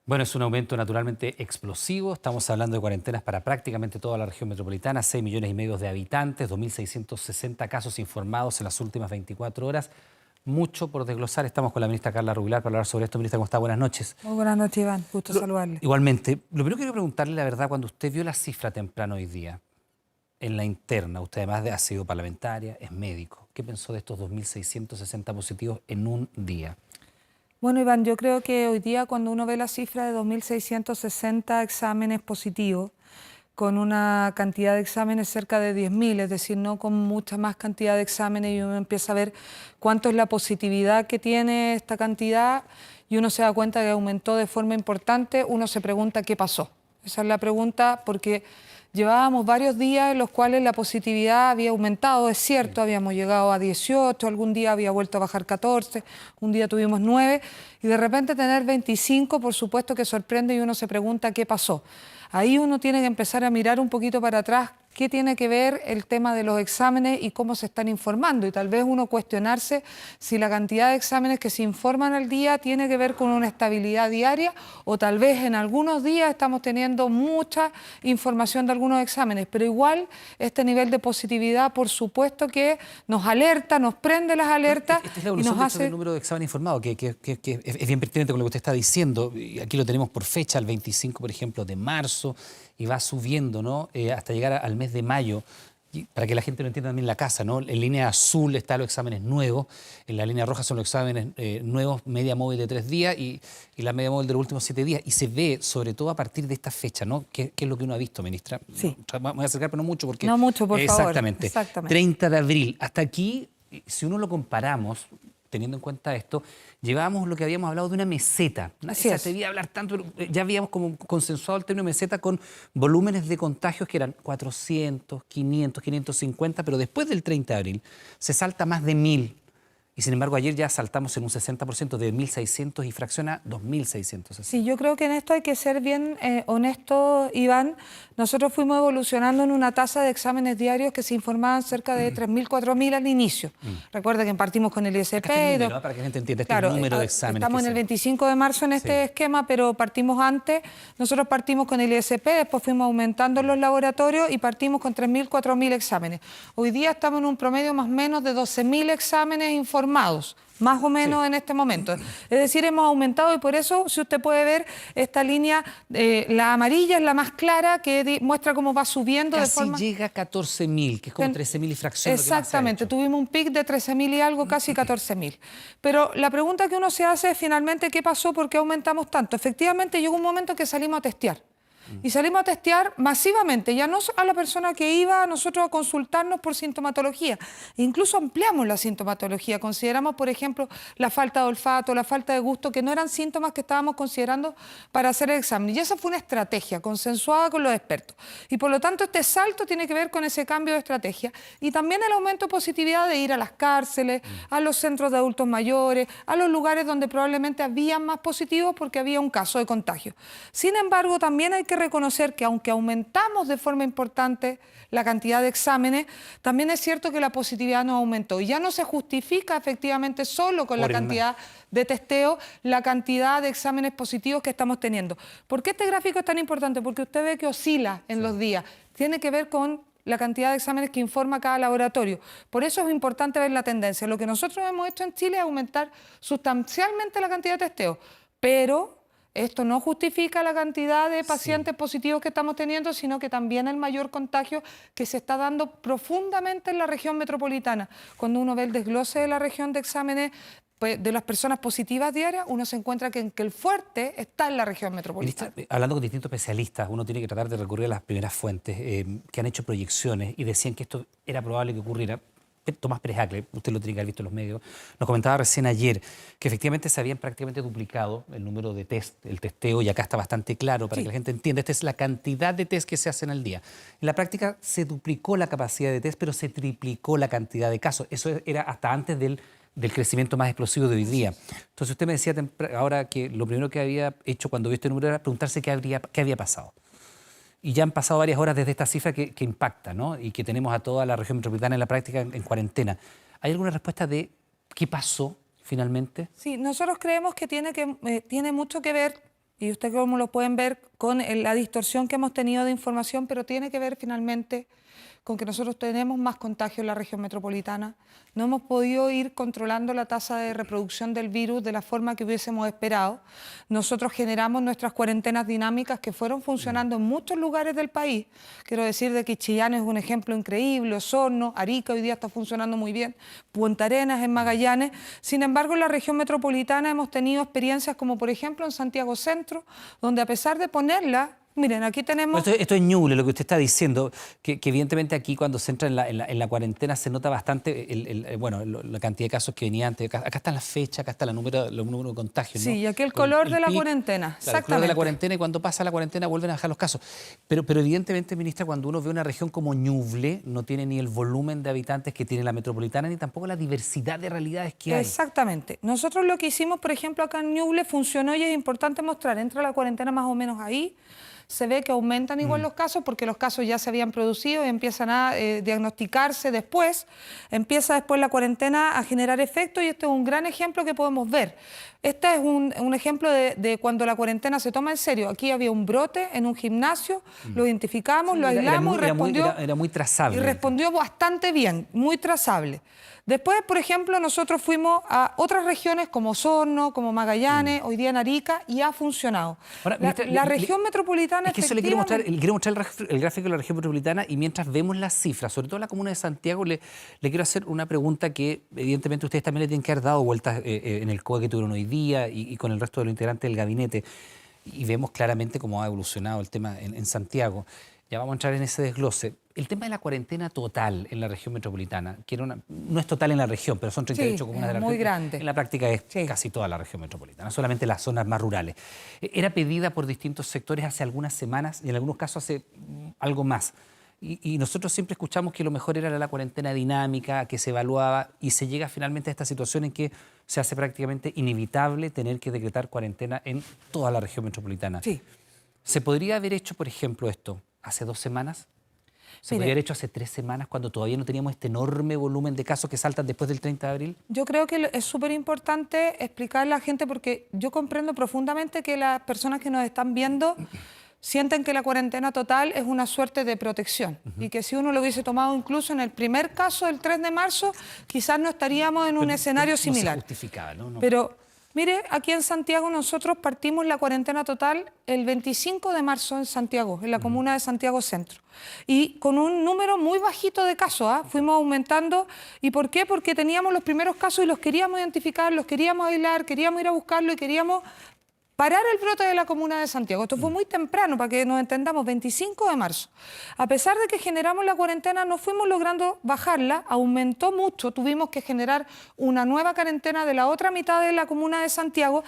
Bueno, es un aumento naturalmente explosivo. Estamos hablando de cuarentenas para prácticamente toda la región metropolitana, 6,5 millones de habitantes, 2.660 casos informados en las últimas 24 horas. Mucho por desglosar. Estamos con la ministra Carla Rubilar para hablar sobre esto. Ministra, ¿cómo está? Buenas noches. Muy buenas noches, Iván. Gusto saludarle. Igualmente, lo primero que quiero preguntarle, la verdad, cuando usted vio la cifra temprano hoy día, en la interna, usted además ha sido parlamentaria, es médico. ¿Qué pensó de estos 2.660 positivos en un día? Bueno, Iván, yo creo que hoy día cuando uno ve la cifra de 2.660 exámenes positivos, con una cantidad de exámenes cerca de 10.000, es decir, no con mucha más cantidad de exámenes, y uno empieza a ver cuánto es la positividad que tiene esta cantidad y uno se da cuenta que aumentó de forma importante, uno se pregunta qué pasó. Esa es la pregunta, porque llevábamos varios días en los cuales la positividad había aumentado, es cierto, habíamos llegado a 18, algún día había vuelto a bajar 14, un día tuvimos 9, y de repente tener 25, por supuesto que sorprende y uno se pregunta qué pasó. Ahí uno tiene que empezar a mirar un poquito para atrás qué tiene que ver el tema de los exámenes y cómo se están informando, y tal vez uno cuestionarse si la cantidad de exámenes que se informan al día tiene que ver con una estabilidad diaria, o tal vez en algunos días estamos teniendo mucha información de algunos exámenes, pero igual este nivel de positividad, por supuesto que nos alerta, nos prende las alertas. Esta es la evolución del número de exámenes informados, que es bien pertinente con lo que usted está diciendo. Aquí lo tenemos por fecha, el 25, por ejemplo, de marzo, y va subiendo, ¿no? Hasta llegar al mes de mayo. Y para que la gente lo entienda también en la casa, ¿no? En línea azul están los exámenes nuevos, en la línea roja son los exámenes nuevos, media móvil de 3 días y la media móvil de los últimos 7 días. Y se ve, sobre todo a partir de esta fecha, ¿no? ¿Qué es lo que uno ha visto, ministra? Sí. Me voy a acercar, pero no mucho, porque... No mucho, por favor. Exactamente. 30 de abril. Hasta aquí, si uno lo comparamos, teniendo en cuenta esto, llevábamos lo que habíamos hablado de una meseta. Nadie se atrevía a hablar tanto, pero ya habíamos como consensuado el término meseta con volúmenes de contagios que eran 400, 500, 550, pero después del 30 de abril se salta más de 1.000. Y sin embargo, ayer ya saltamos en un 60% de 1.600 y fracciona 2.600. Sí, yo creo que en esto hay que ser bien honestos, Iván. Nosotros fuimos evolucionando en una tasa de exámenes diarios que se informaban cerca de 3.000, 4.000 al inicio. Recuerda que partimos con el ISP. Número, para que la gente entienda, claro, el número de exámenes. Estamos en el 25 de marzo en este esquema, pero partimos antes. Nosotros partimos con el ISP, después fuimos aumentando en los laboratorios y partimos con 3.000, 4.000 exámenes. Hoy día estamos en un promedio más o menos de 12.000 exámenes informados, más o menos en este momento. Es decir, hemos aumentado, y por eso, si usted puede ver, esta línea, la amarilla es la más clara, que muestra cómo va subiendo Casi de forma... llega a 14.000, que es como 13.000 y fracción. Exactamente, tuvimos un pic de 13.000 y algo, casi 14.000. Pero la pregunta que uno se hace es finalmente qué pasó, por qué aumentamos tanto. Efectivamente, llegó un momento que salimos a testear. Y salimos a testear masivamente, ya no a la persona que iba a nosotros a consultarnos por sintomatología. Incluso ampliamos la sintomatología. Consideramos, por ejemplo, la falta de olfato, la falta de gusto, que no eran síntomas que estábamos considerando para hacer el examen. Y esa fue una estrategia consensuada con los expertos. Y por lo tanto, este salto tiene que ver con ese cambio de estrategia. Y también el aumento de positividad de ir a las cárceles, a los centros de adultos mayores, a los lugares donde probablemente había más positivos porque había un caso de contagio. Sin embargo, también hay que reconocer que aunque aumentamos de forma importante la cantidad de exámenes, también es cierto que la positividad no aumentó. Y ya no se justifica efectivamente solo con la cantidad de testeo, la cantidad de exámenes positivos que estamos teniendo. ¿Por qué este gráfico es tan importante? Porque usted ve que oscila en los días. Tiene que ver con la cantidad de exámenes que informa cada laboratorio. Por eso es importante ver la tendencia. Lo que nosotros hemos hecho en Chile es aumentar sustancialmente la cantidad de testeos, pero esto no justifica la cantidad de pacientes positivos que estamos teniendo, sino que también el mayor contagio que se está dando profundamente en la región metropolitana. Cuando uno ve el desglose de la región de exámenes de las personas positivas diarias, uno se encuentra que el fuerte está en la región metropolitana. Hablando con distintos especialistas, uno tiene que tratar de recurrir a las primeras fuentes que han hecho proyecciones y decían que esto era probable que ocurriera. Tomás Pérez Acle, usted lo tiene que haber visto en los medios, nos comentaba recién ayer que efectivamente se habían prácticamente duplicado el número de test, el testeo, y acá está bastante claro para que la gente entienda. Esta es la cantidad de test que se hacen al día. En la práctica se duplicó la capacidad de test, pero se triplicó la cantidad de casos. Eso era hasta antes del crecimiento más explosivo de hoy día. Entonces usted me decía ahora que lo primero que había hecho cuando vio este número era preguntarse qué había pasado. Y ya han pasado varias horas desde esta cifra que impacta, ¿no? Y que tenemos a toda la región metropolitana en la práctica en cuarentena. ¿Hay alguna respuesta de qué pasó finalmente? Sí, nosotros creemos que tiene mucho que ver Y ustedes como lo pueden ver con la distorsión que hemos tenido de información, pero tiene que ver finalmente con que nosotros tenemos más contagio en la región metropolitana. No hemos podido ir controlando la tasa de reproducción del virus de la forma que hubiésemos esperado. Nosotros generamos nuestras cuarentenas dinámicas que fueron funcionando en muchos lugares del país. Quiero decir de que Chillán es un ejemplo increíble, Osorno, Arica hoy día está funcionando muy bien, Punta Arenas en Magallanes. Sin embargo, en la región metropolitana hemos tenido experiencias como por ejemplo en Santiago Centro, donde a pesar de ponerla, miren, aquí tenemos... Esto es Ñuble, lo que usted está diciendo, que evidentemente aquí cuando se entra en la cuarentena se nota bastante la cantidad de casos que venía antes. Acá están las fechas, acá está los números de contagios, ¿no? Sí, y aquí el color de la pic, cuarentena, claro, el color de la cuarentena, y cuando pasa la cuarentena vuelven a bajar los casos. Pero evidentemente, ministra, cuando uno ve una región como Ñuble, no tiene ni el volumen de habitantes que tiene la metropolitana, ni tampoco la diversidad de realidades que hay. Exactamente. Nosotros lo que hicimos, por ejemplo, acá en Ñuble funcionó y es importante mostrar, entra la cuarentena más o menos ahí, se ve que aumentan igual los casos porque los casos ya se habían producido y empiezan a diagnosticarse después, empieza después la cuarentena a generar efecto y este es un gran ejemplo que podemos ver. Este es un ejemplo de cuando la cuarentena se toma en serio. Aquí había un brote en un gimnasio, lo identificamos, sí, lo aislamos y respondió... Era muy trazable. Y respondió bastante bien, muy trazable. Después, por ejemplo, nosotros fuimos a otras regiones como Osorno, como Magallanes, hoy día en Arica, y ha funcionado. Ahora, La región metropolitana, es que eso le quiero mostrar el gráfico de la región metropolitana, y mientras vemos las cifras, sobre todo en la comuna de Santiago, le quiero hacer una pregunta que evidentemente ustedes también le tienen que haber dado vueltas en el COE que tuvieron hoy día y con el resto de los integrantes del gabinete, y vemos claramente cómo ha evolucionado el tema en Santiago. Ya vamos a entrar en ese desglose. El tema de la cuarentena total en la región metropolitana, que no es total en la región, pero son 38 comunas de la región. Muy grande. En la práctica es casi toda la región metropolitana, solamente las zonas más rurales. Era pedida por distintos sectores hace algunas semanas y en algunos casos hace algo más. Y nosotros siempre escuchamos que lo mejor era la cuarentena dinámica, que se evaluaba, y se llega finalmente a esta situación en que se hace prácticamente inevitable tener que decretar cuarentena en toda la región metropolitana. Sí. ¿Se podría haber hecho, por ejemplo, esto hace 2 semanas? ¿Se podría haber hecho hace 3 semanas cuando todavía no teníamos este enorme volumen de casos que saltan después del 30 de abril? Yo creo que es súper importante explicarle a la gente porque yo comprendo profundamente que las personas que nos están viendo sienten que la cuarentena total es una suerte de protección y que si uno lo hubiese tomado incluso en el primer caso del 3 de marzo, quizás no estaríamos en un escenario similar. No se justificaba, ¿no? Pero mire, aquí en Santiago nosotros partimos la cuarentena total el 25 de marzo en Santiago, en la comuna de Santiago Centro. Y con un número muy bajito de casos, fuimos aumentando. ¿Y por qué? Porque teníamos los primeros casos y los queríamos identificar, los queríamos aislar, queríamos ir a buscarlo y queríamos parar el brote de la comuna de Santiago. Esto fue muy temprano, para que nos entendamos, 25 de marzo. A pesar de que generamos la cuarentena, no fuimos logrando bajarla, aumentó mucho, tuvimos que generar una nueva cuarentena de la otra mitad de la comuna de Santiago.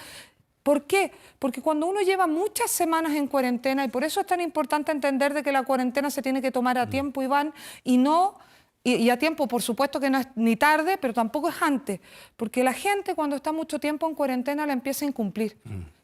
¿Por qué? Porque cuando uno lleva muchas semanas en cuarentena, y por eso es tan importante entender de que la cuarentena se tiene que tomar a tiempo, Iván, y no... Y a tiempo, por supuesto que no es ni tarde, pero tampoco es antes, porque la gente cuando está mucho tiempo en cuarentena la empieza a incumplir.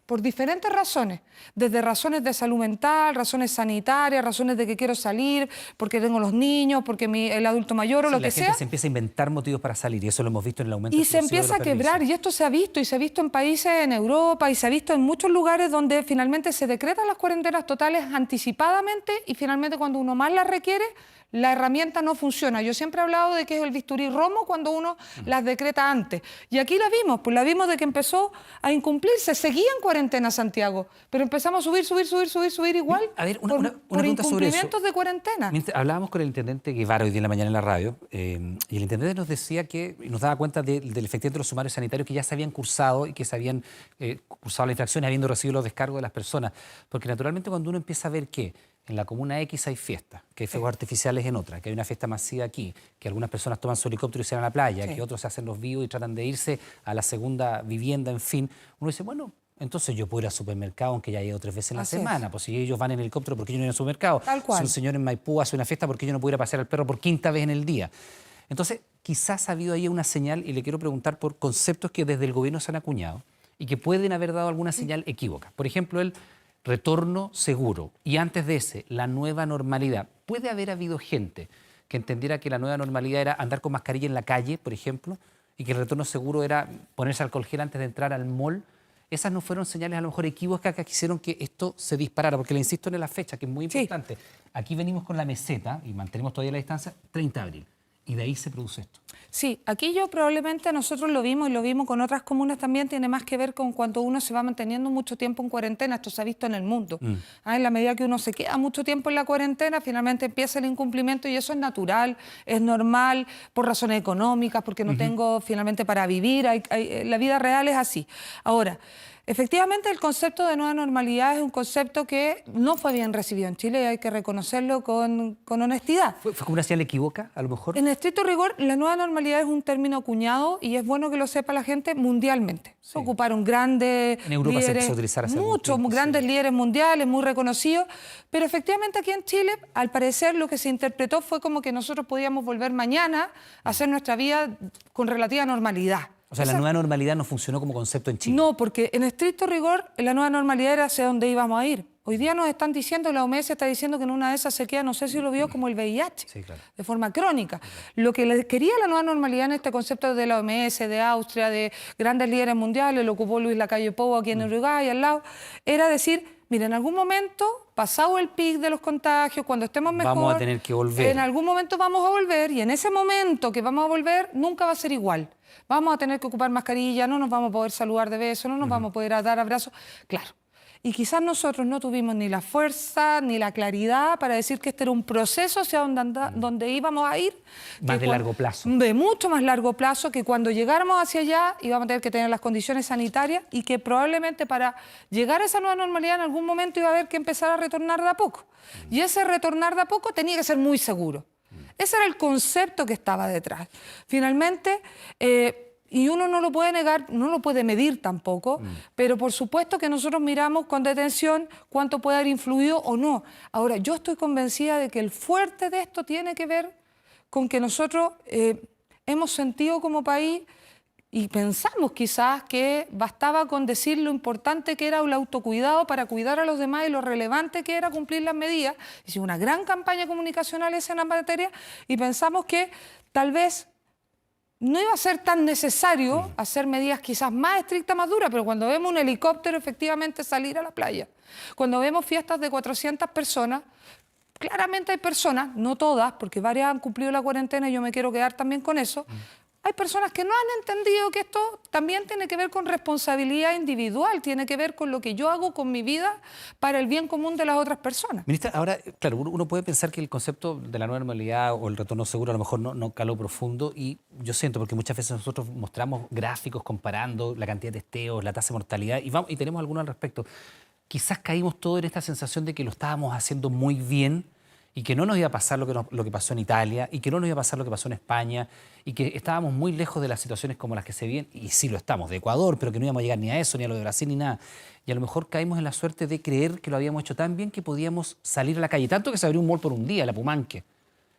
Por diferentes razones, desde razones de salud mental, razones sanitarias, razones de que quiero salir, porque tengo los niños, porque el adulto mayor o lo que sea. La gente se empieza a inventar motivos para salir y eso lo hemos visto en el aumento. Y se empieza a quebrar y esto se ha visto en países en Europa y se ha visto en muchos lugares donde finalmente se decretan las cuarentenas totales anticipadamente y finalmente cuando uno más las requiere, la herramienta no funciona. Yo siempre he hablado de que es el bisturí romo cuando uno las decreta antes. Y aquí la vimos, pues la vimos de que empezó a incumplirse. Seguía en cuarentena Santiago, pero empezamos a subir igual. A ver, una pregunta sobre eso. Incumplimientos de cuarentena. Hablábamos con el intendente Guevara hoy día en la mañana en la radio y el intendente nos decía que nos daba cuenta del efectivo de los sumarios sanitarios que ya se habían cursado y que se habían cursado las infracciones habiendo recibido los descargos de las personas. Porque naturalmente cuando uno empieza a ver que en la comuna X hay fiestas, que hay fuegos artificiales en otra, que hay una fiesta masiva aquí, que algunas personas toman su helicóptero y se van a la playa, que otros se hacen los vivos y tratan de irse a la segunda vivienda, en fin. Uno dice, bueno, entonces yo puedo ir al supermercado aunque ya haya ido 3 veces en la semana. Pues si ellos van en helicóptero, ¿por qué yo no voy al supermercado? Tal cual. Si un señor en Maipú hace una fiesta, ¿por qué yo no puedo ir a pasear al perro por 5ª vez en el día? Entonces, quizás ha habido ahí una señal y le quiero preguntar por conceptos que desde el gobierno se han acuñado y que pueden haber dado alguna señal equívoca. Por ejemplo, el retorno seguro y antes de ese, la nueva normalidad. ¿Puede haber habido gente que entendiera que la nueva normalidad era andar con mascarilla en la calle, por ejemplo, y que el retorno seguro era ponerse alcohol gel antes de entrar al mall esas no fueron señales a lo mejor equívocas que hicieron que esto se disparara, porque le insisto en la fecha, que es muy importante. Aquí venimos con la meseta y mantenemos todavía la distancia, 30 de abril, y de ahí se produce esto. Sí, aquí yo probablemente nosotros lo vimos y lo vimos con otras comunas también, tiene más que ver con cuando uno se va manteniendo mucho tiempo en cuarentena, esto se ha visto en el mundo. En la medida que uno se queda mucho tiempo en la cuarentena, finalmente empieza el incumplimiento y eso es natural, es normal, por razones económicas, porque no tengo finalmente para vivir, la vida real es así. Ahora, efectivamente, el concepto de nueva normalidad es un concepto que no fue bien recibido en Chile y hay que reconocerlo con honestidad. ¿Fue como una señal equívoca, a lo mejor? En estricto rigor, la nueva normalidad es un término acuñado y es bueno que lo sepa la gente mundialmente. Se ocuparon grandes en Europa líderes, se utilizará hace muchos tiempo, grandes líderes mundiales, muy reconocidos, pero efectivamente aquí en Chile, al parecer, lo que se interpretó fue como que nosotros podíamos volver mañana a hacer nuestra vida con relativa normalidad. O sea, la nueva normalidad no funcionó como concepto en Chile. No, porque en estricto rigor la nueva normalidad era hacia dónde íbamos a ir. Hoy día nos están diciendo, la OMS está diciendo que en una de esas se queda, no sé si lo vio, como el VIH, de forma crónica. Lo que le quería la nueva normalidad en este concepto de la OMS, de Austria, de grandes líderes mundiales, lo ocupó Luis Lacalle Pou aquí en Uruguay, al lado, era decir, mira, en algún momento, pasado el pic de los contagios, cuando estemos mejor, vamos a tener que volver. En algún momento vamos a volver y en ese momento que vamos a volver nunca va a ser igual. Vamos a tener que ocupar mascarilla, no nos vamos a poder saludar de beso, no nos vamos a poder dar abrazos. Claro. Y quizás nosotros no tuvimos ni la fuerza ni la claridad para decir que este era un proceso hacia donde íbamos a ir. Más de largo plazo. De mucho más largo plazo, que cuando llegáramos hacia allá íbamos a tener que tener las condiciones sanitarias y que probablemente para llegar a esa nueva normalidad en algún momento iba a haber que empezar a retornar de a poco. Y ese retornar de a poco tenía que ser muy seguro. Ese era el concepto que estaba detrás. Finalmente, y uno no lo puede negar, no lo puede medir tampoco, pero por supuesto que nosotros miramos con detención cuánto puede haber influido o no. Ahora, yo estoy convencida de que el fuerte de esto tiene que ver con que nosotros hemos sentido como país y pensamos quizás que bastaba con decir lo importante que era el autocuidado para cuidar a los demás y lo relevante que era cumplir las medidas. Hicimos una gran campaña comunicacional en la materia y pensamos que tal vez no iba a ser tan necesario hacer medidas quizás más estrictas, más duras, pero cuando vemos un helicóptero efectivamente salir a la playa, cuando vemos fiestas de 400 personas, claramente hay personas, no todas, porque varias han cumplido la cuarentena y yo me quiero quedar también con eso, hay personas que no han entendido que esto también tiene que ver con responsabilidad individual, tiene que ver con lo que yo hago con mi vida para el bien común de las otras personas. Ministra, ahora, claro, uno puede pensar que el concepto de la nueva normalidad o el retorno seguro a lo mejor no caló profundo y yo siento, porque muchas veces nosotros mostramos gráficos comparando la cantidad de testeos, la tasa de mortalidad y tenemos algunos al respecto. Quizás caímos todos en esta sensación de que lo estábamos haciendo muy bien y que no nos iba a pasar lo que pasó en Italia, y que no nos iba a pasar lo que pasó en España, y que estábamos muy lejos de las situaciones como las que se vienen, y sí lo estamos, de Ecuador, pero que no íbamos a llegar ni a eso, ni a lo de Brasil, ni nada. Y a lo mejor caímos en la suerte de creer que lo habíamos hecho tan bien que podíamos salir a la calle. Tanto que se abrió un mall por un día, la Pumanque,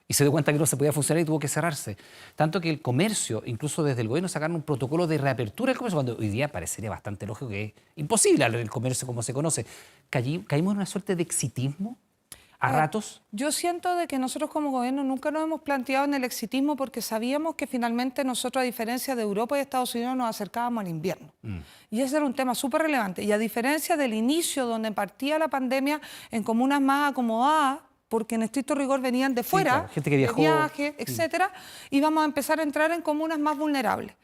y se dio cuenta que no se podía funcionar y tuvo que cerrarse. Tanto que el comercio, incluso desde el gobierno, sacaron un protocolo de reapertura del comercio, cuando hoy día parecería bastante lógico que es imposible el comercio como se conoce. ¿Caímos en una suerte de exitismo a ratos? Yo siento de que nosotros como gobierno nunca nos hemos planteado en el exitismo porque sabíamos que finalmente nosotros, a diferencia de Europa y Estados Unidos, nos acercábamos al invierno. Y ese era un tema súper relevante. Y a diferencia del inicio, donde partía la pandemia en comunas más acomodadas, porque en estricto rigor venían de fuera, claro, gente que viajó, de viaje, etcétera, y vamos a empezar a entrar en comunas más vulnerables.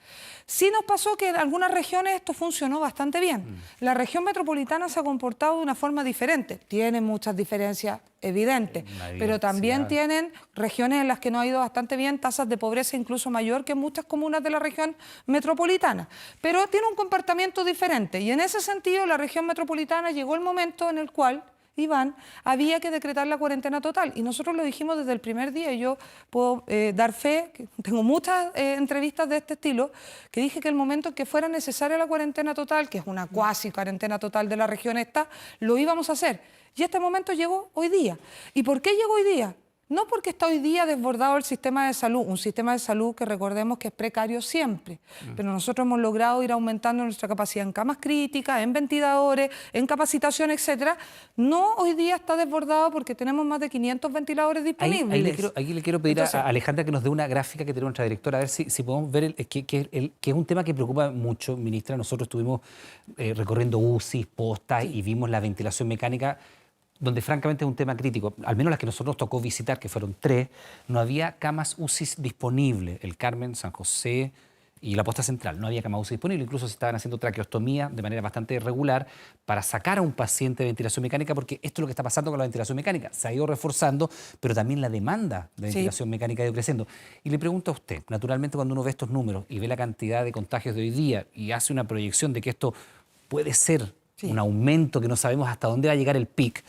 Sí nos pasó que en algunas regiones esto funcionó bastante bien. La región metropolitana se ha comportado de una forma diferente. Tiene muchas diferencias evidentes, pero también tienen regiones en las que nos ha ido bastante bien, tasas de pobreza incluso mayor que muchas comunas de la región metropolitana. Pero tiene un comportamiento diferente y en ese sentido la región metropolitana llegó el momento en el cual, Iván, había que decretar la cuarentena total y nosotros lo dijimos desde el primer día y yo puedo dar fe, que tengo muchas entrevistas de este estilo, que dije que el momento en que fuera necesaria la cuarentena total, que es una cuasi cuarentena total de la región esta, lo íbamos a hacer. Y este momento llegó hoy día. ¿Y por qué llegó hoy día? No porque está hoy día desbordado el sistema de salud, un sistema de salud que recordemos que es precario siempre, pero nosotros hemos logrado ir aumentando nuestra capacidad en camas críticas, en ventiladores, en capacitación, etcétera. No hoy día está desbordado porque tenemos más de 500 ventiladores disponibles. Ahí le quiero pedir a Alejandra que nos dé una gráfica que tiene nuestra directora, a ver si podemos ver que es un tema que preocupa mucho, ministra. Nosotros estuvimos recorriendo UCI, postas y vimos la ventilación mecánica, donde francamente es un tema crítico. Al menos las que nosotros tocó visitar, que fueron 3, no había camas UCI disponibles. El Carmen, San José y la Posta Central. No había camas UCI disponibles. Incluso se estaban haciendo traqueostomía de manera bastante irregular para sacar a un paciente de ventilación mecánica, porque esto es lo que está pasando con la ventilación mecánica. Se ha ido reforzando, pero también la demanda de ventilación mecánica ha ido creciendo. Y le pregunto a usted, naturalmente cuando uno ve estos números y ve la cantidad de contagios de hoy día y hace una proyección de que esto puede ser un aumento que no sabemos hasta dónde va a llegar el pic,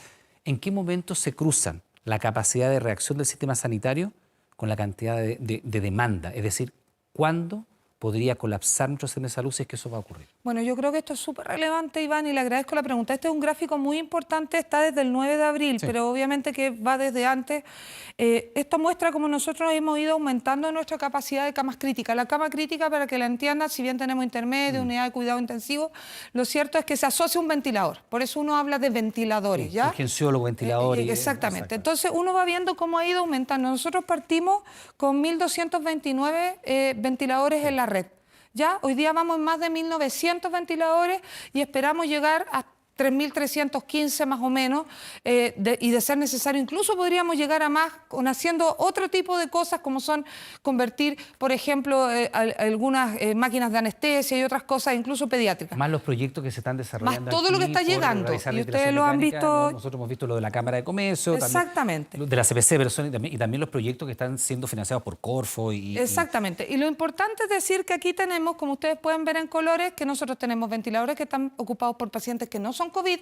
¿en qué momento se cruzan la capacidad de reacción del sistema sanitario con la cantidad de demanda? Es decir, ¿cuándo podría colapsar nuestro sistema de salud si es que eso va a ocurrir? Bueno, yo creo que esto es súper relevante, Iván, y le agradezco la pregunta. Este es un gráfico muy importante, está desde el 9 de abril, pero obviamente que va desde antes. Esto muestra cómo nosotros hemos ido aumentando nuestra capacidad de camas críticas. La cama crítica, para que la entiendan, si bien tenemos intermedio, unidad de cuidado intensivo, lo cierto es que se asocia a un ventilador. Por eso uno habla de ventiladores, ¿ya? Urgenciólogo, ventilador. Exactamente. Entonces uno va viendo cómo ha ido aumentando. Nosotros partimos con 1.229 ventiladores en la red. Ya, hoy día vamos en más de 1.900 ventiladores y esperamos llegar a 3.315 más o menos, y de ser necesario incluso podríamos llegar a más haciendo otro tipo de cosas como son convertir, por ejemplo, algunas máquinas de anestesia y otras cosas, incluso pediátricas. Más los proyectos que se están desarrollando. Más todo lo que está llegando. Y ustedes lo han visto. Nosotros hemos visto lo de la Cámara de Comercio. Exactamente. También, de la CPC, pero y también los proyectos que están siendo financiados por Corfo. Exactamente. Y lo importante es decir que aquí tenemos, como ustedes pueden ver en colores, que nosotros tenemos ventiladores que están ocupados por pacientes que no son COVID,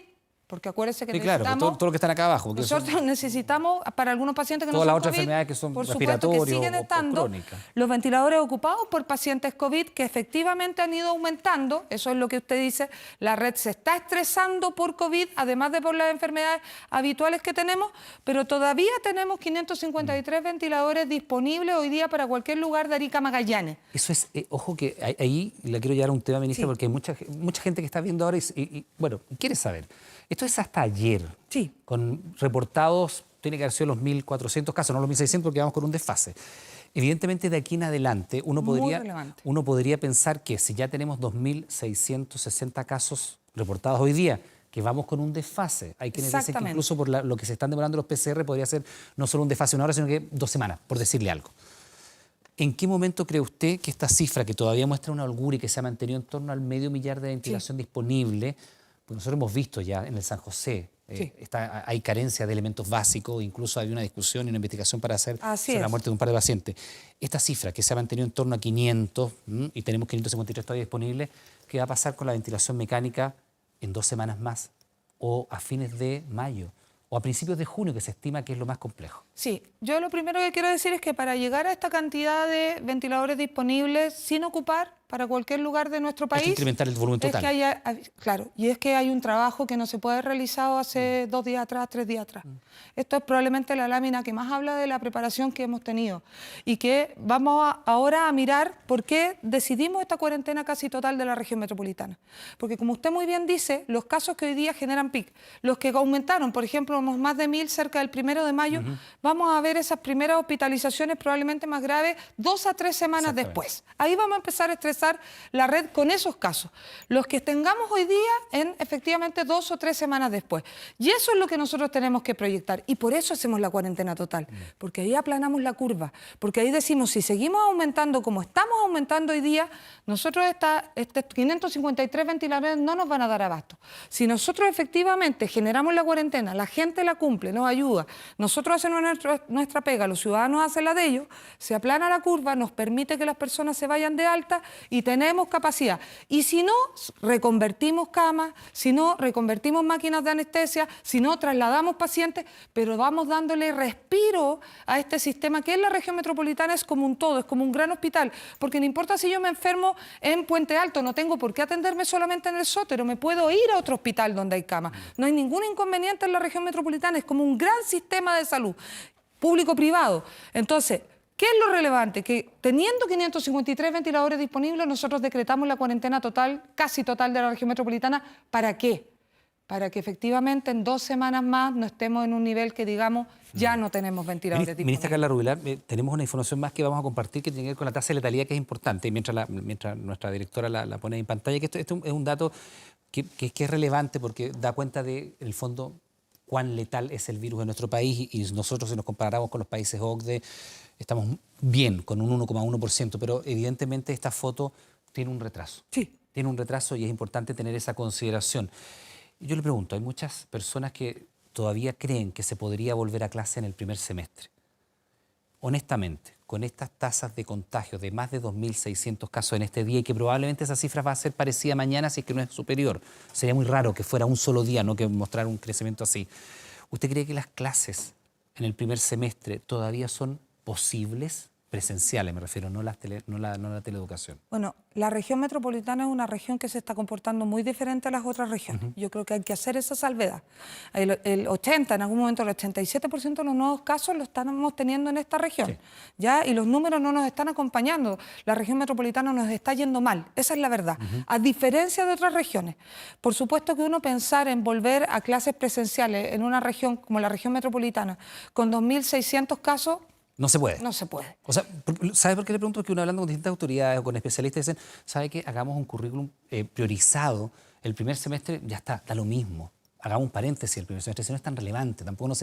porque acuérdense que necesitamos... Claro, todo lo que están acá abajo. Nosotros necesitamos, para algunos pacientes que no son todas las COVID, otras enfermedades que son por supuesto que siguen estando los ventiladores ocupados por pacientes COVID que efectivamente han ido aumentando. Eso es lo que usted dice, la red se está estresando por COVID, además de por las enfermedades habituales que tenemos, pero todavía tenemos 553 ventiladores disponibles hoy día para cualquier lugar de Arica Magallanes. Eso es, ojo que ahí le quiero llevar a un tema, ministra, porque hay mucha gente que está viendo ahora y bueno, quiere saber. Esto es hasta ayer, con reportados, tiene que haber sido los 1.400 casos, no los 1.600 porque vamos con un desfase. Evidentemente de aquí en adelante uno podría pensar que si ya tenemos 2.660 casos reportados hoy día, que vamos con un desfase. Hay quienes dicen que incluso por lo que se están demorando los PCR podría ser no solo un desfase de una hora, sino que 2 semanas, por decirle algo. ¿En qué momento cree usted que esta cifra, que todavía muestra una holgura y que se ha mantenido en torno al 500.000 de ventilación disponible, pues nosotros hemos visto ya en el San José, hay carencia de elementos básicos, incluso hay una discusión y una investigación para hacer sobre la muerte de un par de pacientes. Esta cifra que se ha mantenido en torno a 500 y tenemos 553 todavía disponibles, ¿qué va a pasar con la ventilación mecánica en 2 semanas más o a fines de mayo o a principios de junio, que se estima que es lo más complejo? Sí, yo lo primero que quiero decir es que para llegar a esta cantidad de ventiladores disponibles sin ocupar para cualquier lugar de nuestro país... Hay que incrementar el volumen total. Claro, y es que hay un trabajo que no se puede haber realizado hace 2 días atrás, 3 días atrás. Esto es probablemente la lámina que más habla de la preparación que hemos tenido y que vamos ahora a mirar por qué decidimos esta cuarentena casi total de la región metropolitana. Porque como usted muy bien dice, los casos que hoy día generan pic, los que aumentaron, por ejemplo, más de 1.000 cerca del 1 de mayo, vamos a ver esas primeras hospitalizaciones probablemente más graves 2 a 3 semanas después. Ahí vamos a empezar a estresar la red con esos casos, los que tengamos hoy día en efectivamente 2 o 3 semanas después. Y eso es lo que nosotros tenemos que proyectar y por eso hacemos la cuarentena total, porque ahí aplanamos la curva, porque ahí decimos, si seguimos aumentando como estamos aumentando hoy día, nosotros estos 553 ventiladores no nos van a dar abasto. Si nosotros efectivamente generamos la cuarentena, la gente la cumple, nos ayuda, nosotros hacemos nuestra pega, los ciudadanos hacen la de ellos, se aplana la curva, nos permite que las personas se vayan de alta y tenemos capacidad. Y si no, reconvertimos camas, si no, reconvertimos máquinas de anestesia, si no, trasladamos pacientes, pero vamos dándole respiro a este sistema que en la región metropolitana es como un todo, es como un gran hospital, porque no importa si yo me enfermo en Puente Alto, no tengo por qué atenderme solamente en el Sótero, me puedo ir a otro hospital donde hay camas. No hay ningún inconveniente en la región metropolitana, es como un gran sistema de salud. público-privado. Entonces, ¿qué es lo relevante? Que teniendo 553 ventiladores disponibles, nosotros decretamos la cuarentena total, casi total de la región metropolitana. ¿Para qué? Para que efectivamente en 2 semanas más no estemos en un nivel que digamos ya no tenemos ventiladores disponibles. Ministra Carla Rubilar, tenemos una información más que vamos a compartir que tiene que ver con la tasa de letalidad, que es importante, mientras nuestra directora la pone en pantalla, que esto es un dato que es relevante porque da cuenta de, en el fondo, cuán letal es el virus en nuestro país y nosotros, si nos comparamos con los países OCDE, estamos bien, con un 1,1%, pero evidentemente esta foto tiene un retraso. Sí. Tiene un retraso y es importante tener esa consideración. Yo le pregunto, hay muchas personas que todavía creen que se podría volver a clase en el primer semestre. Honestamente, con estas tasas de contagio de más de 2.600 casos en este día y que probablemente esa cifra va a ser parecida mañana si es que no es superior. Sería muy raro que fuera un solo día, no que mostrar un crecimiento así. ¿Usted cree que las clases en el primer semestre todavía son posibles? Presenciales, me refiero, no la teleeducación. Bueno, la región metropolitana es una región que se está comportando muy diferente a las otras regiones. Yo creo que hay que hacer esa salvedad. El 80, en algún momento el 87% de los nuevos casos lo estamos teniendo en esta región. Sí. ¿Ya? Y los números no nos están acompañando. La región metropolitana nos está yendo mal, esa es la verdad. A diferencia de otras regiones. Por supuesto que uno pensar en volver a clases presenciales en una región como la región metropolitana con 2.600 casos, no se puede. No se puede. O sea, ¿sabe por qué le pregunto? Porque uno hablando con distintas autoridades o con especialistas dicen, ¿sabe qué? Hagamos un currículum priorizado. El primer semestre ya está, da lo mismo. Hagamos un paréntesis, el primer semestre si no es tan relevante. Tampoco no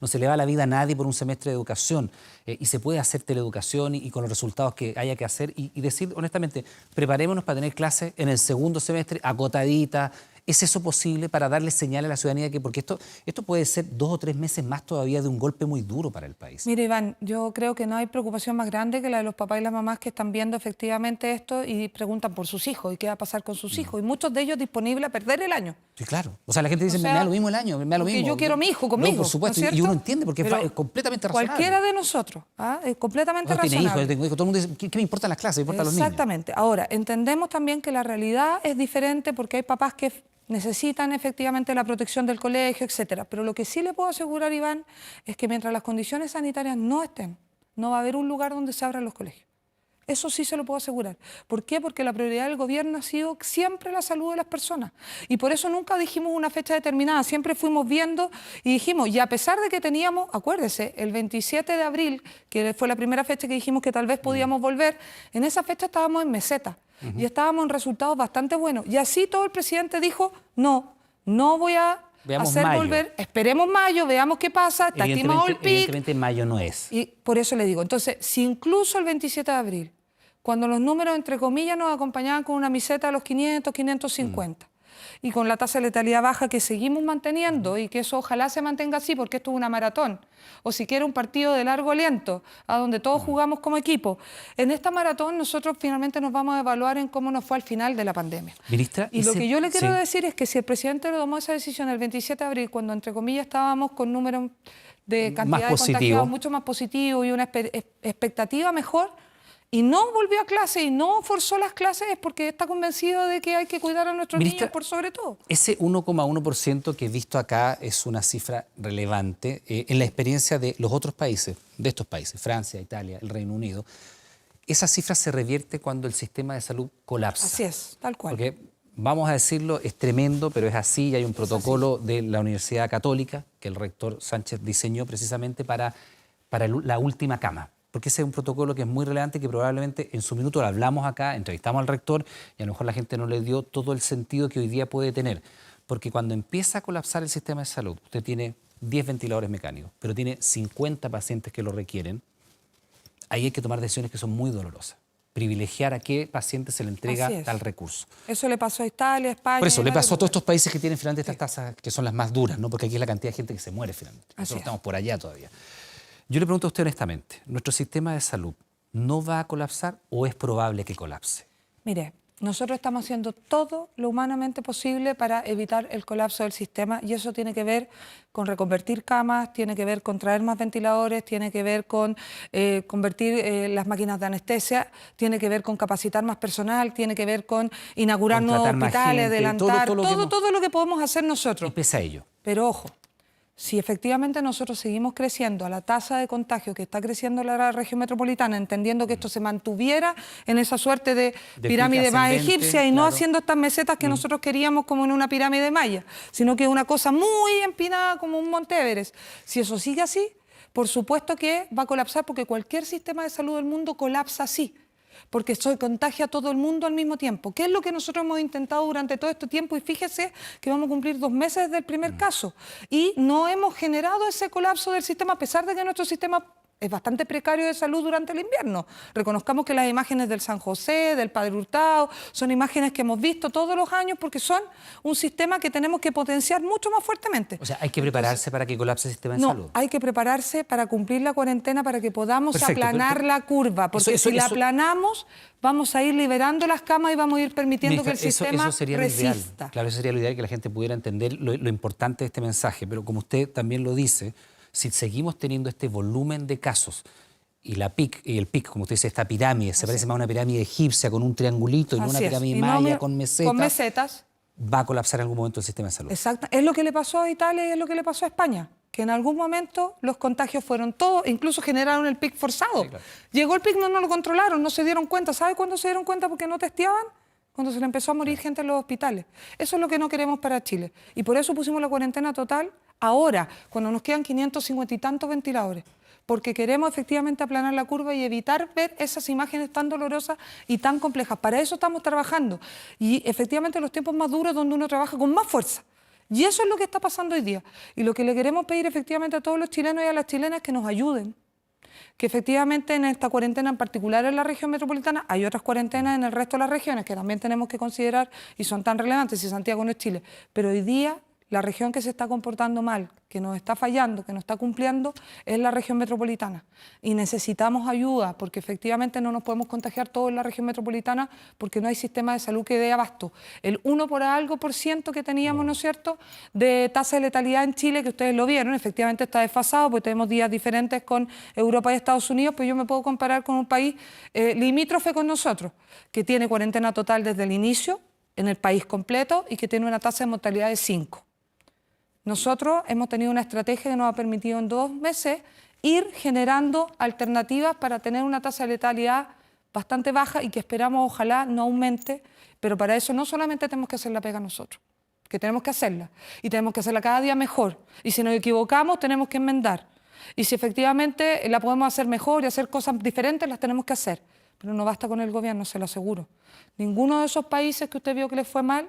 se le va la vida a nadie por un semestre de educación. Y se puede hacer teleeducación y con los resultados que haya que hacer. Y decir, honestamente, preparémonos para tener clases en el segundo semestre, acotaditas. ¿Es eso posible para darle señal a la ciudadanía? Porque esto puede ser 2 o 3 meses más todavía de un golpe muy duro para el país. Mire, Iván, yo creo que no hay preocupación más grande que la de los papás y las mamás que están viendo efectivamente esto y preguntan por sus hijos y qué va a pasar con sus hijos. Y muchos de ellos disponibles a perder el año. Sí, claro. O sea, la gente dice, me da lo mismo el año, me da lo mismo. Yo quiero a mi hijo conmigo. No, por supuesto, ¿no es cierto? Y uno entiende porque es completamente razonable. Cualquiera de nosotros, es completamente razonable. Tiene hijos, yo tengo hijos, todo el mundo dice, ¿qué me importan las clases? Me importan los niños. Exactamente. Ahora, entendemos también que la realidad es diferente porque hay papás que necesitan efectivamente la protección del colegio, etcétera. Pero lo que sí le puedo asegurar, Iván, es que mientras las condiciones sanitarias no estén, no va a haber un lugar donde se abran los colegios. Eso sí se lo puedo asegurar. ¿Por qué? Porque la prioridad del gobierno ha sido siempre la salud de las personas. Y por eso nunca dijimos una fecha determinada, siempre fuimos viendo y dijimos, y a pesar de que teníamos, acuérdese, el 27 de abril, que fue la primera fecha que dijimos que tal vez podíamos volver, en esa fecha estábamos en meseta. Y estábamos en resultados bastante buenos. Y así todo el presidente dijo, no voy a hacer mayo. Volver, esperemos mayo, veamos qué pasa, está estimado el pic. Evidentemente mayo no es. Y por eso le digo, entonces, si incluso el 27 de abril, cuando los números, entre comillas, nos acompañaban con una meseta a los 500, 550, y con la tasa de letalidad baja que seguimos manteniendo y que eso ojalá se mantenga así porque esto es una maratón o siquiera un partido de largo aliento a donde todos jugamos como equipo. En esta maratón nosotros finalmente nos vamos a evaluar en cómo nos fue al final de la pandemia. Ministra, y lo que yo le quiero decir es que si el presidente tomó esa decisión el 27 de abril, cuando entre comillas estábamos con números de cantidad de contagiados mucho más positivos y una expectativa mejor, y no volvió a clase y no forzó las clases es porque está convencido de que hay que cuidar a nuestros niños por sobre todo. Ese 1,1% que he visto acá es una cifra relevante en la experiencia de los otros países, de estos países, Francia, Italia, el Reino Unido. Esa cifra se revierte cuando el sistema de salud colapsa. Así es, tal cual. Porque, vamos a decirlo, es tremendo, pero es así y hay un protocolo de la Universidad Católica que el rector Sánchez diseñó precisamente para la última cama. Porque ese es un protocolo que es muy relevante, que probablemente en su minuto lo hablamos acá, entrevistamos al rector y a lo mejor la gente no le dio todo el sentido que hoy día puede tener. Porque cuando empieza a colapsar el sistema de salud, usted tiene 10 ventiladores mecánicos, pero tiene 50 pacientes que lo requieren, ahí hay que tomar decisiones que son muy dolorosas. Privilegiar a qué paciente se le entrega tal recurso. Eso le pasó a Italia, a España. Por eso, le pasó a todos estos países que tienen finalmente estas tasas que son las más duras, ¿no? Porque aquí es la cantidad de gente que se muere finalmente. Nosotros estamos por allá todavía. Yo le pregunto a usted honestamente, ¿nuestro sistema de salud no va a colapsar o es probable que colapse? Mire, nosotros estamos haciendo todo lo humanamente posible para evitar el colapso del sistema y eso tiene que ver con reconvertir camas, tiene que ver con traer más ventiladores, tiene que ver con convertir las máquinas de anestesia, tiene que ver con capacitar más personal, tiene que ver con inaugurar nuevos hospitales, adelantar, todo lo que podemos hacer nosotros. Y pese a ello. Pero ojo, Si efectivamente nosotros seguimos creciendo a la tasa de contagio que está creciendo la región metropolitana, entendiendo que esto se mantuviera en esa suerte de pirámide más egipcia y no haciendo estas mesetas que nosotros queríamos como en una pirámide maya, sino que es una cosa muy empinada como un Monte Everest. Si eso sigue así, por supuesto que va a colapsar, porque cualquier sistema de salud del mundo colapsa así, porque eso contagia a todo el mundo al mismo tiempo. ¿Qué es lo que nosotros hemos intentado durante todo este tiempo? Y fíjese que vamos a cumplir 2 meses desde el primer caso y no hemos generado ese colapso del sistema, a pesar de que nuestro sistema es bastante precario de salud durante el invierno. Reconozcamos que las imágenes del San José, del Padre Hurtado, son imágenes que hemos visto todos los años porque son un sistema que tenemos que potenciar mucho más fuertemente. O sea, hay que prepararse para que colapse el sistema de salud. No, hay que prepararse para cumplir la cuarentena, para que podamos aplanar la curva, porque si la aplanamos, vamos a ir liberando las camas y vamos a ir permitiendo que el sistema resista. Claro, eso sería lo ideal, que la gente pudiera entender lo importante de este mensaje, pero como usted también lo dice, si seguimos teniendo este volumen de casos y el pic, como usted dice, esta pirámide, se parece más a una pirámide egipcia con un triangulito y no una pirámide maya con mesetas, va a colapsar en algún momento el sistema de salud. Exacto, es lo que le pasó a Italia y es lo que le pasó a España, que en algún momento los contagios fueron todos, incluso generaron el pic forzado. Sí, claro. Llegó el pic, no lo controlaron, no se dieron cuenta. ¿Sabe cuándo se dieron cuenta? Porque no testeaban. Cuando se le empezó a morir gente en los hospitales. Eso es lo que no queremos para Chile. Y por eso pusimos la cuarentena total ahora, cuando nos quedan 550 y tantos ventiladores. Porque queremos efectivamente aplanar la curva y evitar ver esas imágenes tan dolorosas y tan complejas. Para eso estamos trabajando. Y efectivamente los tiempos más duros es donde uno trabaja con más fuerza. Y eso es lo que está pasando hoy día. Y lo que le queremos pedir efectivamente a todos los chilenos y a las chilenas es que nos ayuden. Que efectivamente en esta cuarentena, en particular en la región metropolitana, hay otras cuarentenas en el resto de las regiones que también tenemos que considerar y son tan relevantes, si Santiago no es Chile. Pero hoy día la región que se está comportando mal, que nos está fallando, que no está cumpliendo, es la región metropolitana. Y necesitamos ayuda, porque efectivamente no nos podemos contagiar todos en la región metropolitana porque no hay sistema de salud que dé abasto. El 1 por algo por ciento que teníamos, ¿no es cierto?, de tasa de letalidad en Chile, que ustedes lo vieron, efectivamente está desfasado, porque tenemos días diferentes con Europa y Estados Unidos, pero yo me puedo comparar con un país limítrofe con nosotros, que tiene cuarentena total desde el inicio, en el país completo, y que tiene una tasa de mortalidad de 5. Nosotros hemos tenido una estrategia que nos ha permitido en 2 meses ir generando alternativas para tener una tasa de letalidad bastante baja y que esperamos ojalá no aumente, pero para eso no solamente tenemos que hacer la pega nosotros, que tenemos que hacerla y tenemos que hacerla cada día mejor, y si nos equivocamos tenemos que enmendar, y si efectivamente la podemos hacer mejor y hacer cosas diferentes, las tenemos que hacer, pero no basta con el gobierno, se lo aseguro. Ninguno de esos países que usted vio que les fue mal,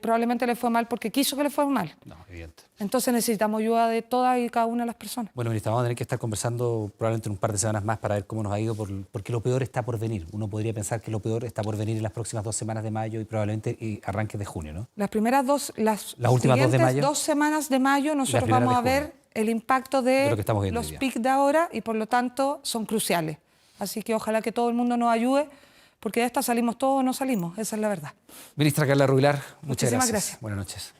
probablemente le fue mal porque quiso que le fuera mal. No, evidente. Entonces necesitamos ayuda de todas y cada una de las personas. Bueno, ministra, vamos a tener que estar conversando probablemente en un par de semanas más para ver cómo nos ha ido, porque lo peor está por venir. Uno podría pensar que lo peor está por venir en las próximas 2 semanas de mayo y probablemente arranques de junio, ¿no? Las primeras las últimas 2 de mayo. 2 semanas de mayo nosotros vamos a ver el impacto de los pics de ahora y por lo tanto son cruciales. Así que ojalá que todo el mundo nos ayude, porque de esta salimos todos o no salimos, esa es la verdad. Ministra Carla Rubilar, muchas gracias. Buenas noches.